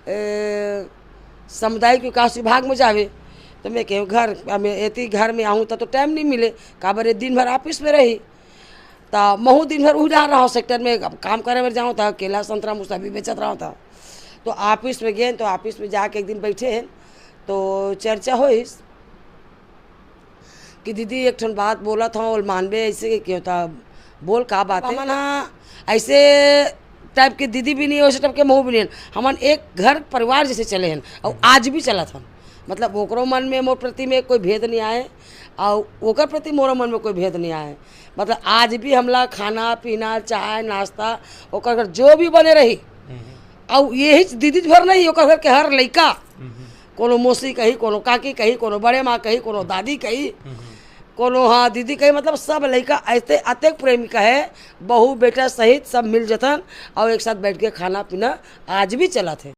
सामुदायिक विकास विभाग में जावे तो मैं कहूँ घर में आऊँ तो टाइम नहीं मिले का बरे दिन भर ऑफिस में रही तो महू दिन भर उड़ा रहा सेक्टर में काम करे में जाऊँ था केला संतरा मुसाबी बेचत रहा था। तो ऑफिस में गए तो ऑफिस में जाके एक दिन बैठे हैं तो चर्चा हुई कि दीदी एक ठन बात बोला था और मानवे ऐसे क्यों था बोल का बात है ना ऐसे टाइप के दीदी भी नहीं वैसे टाइप के महू भी नहीं हमन एक घर परिवार जैसे चले हैं और आज भी चला था मतलब ओकरो मन में मोर प्रति में कोई भेद नहीं आए और ओकर प्रति मोर मन में कोई भेद नहीं आए मतलब आज भी हमला खाना पीना चाय नाश्ता ओकर घर जो भी बने रही और यही दीदी भर नहीं ओकर घर के हर लड़का कोनो मौसी कही कोनो काकी कही कोनो बड़े माँ कही कोनो दादी कही कोनो हाँ दीदी कही मतलब सब लड़का ऐसे अतेक प्रेमिका है बहू बेटा सहित सब मिल जतन और एक साथ बैठ के खाना पीना आज भी चला थे।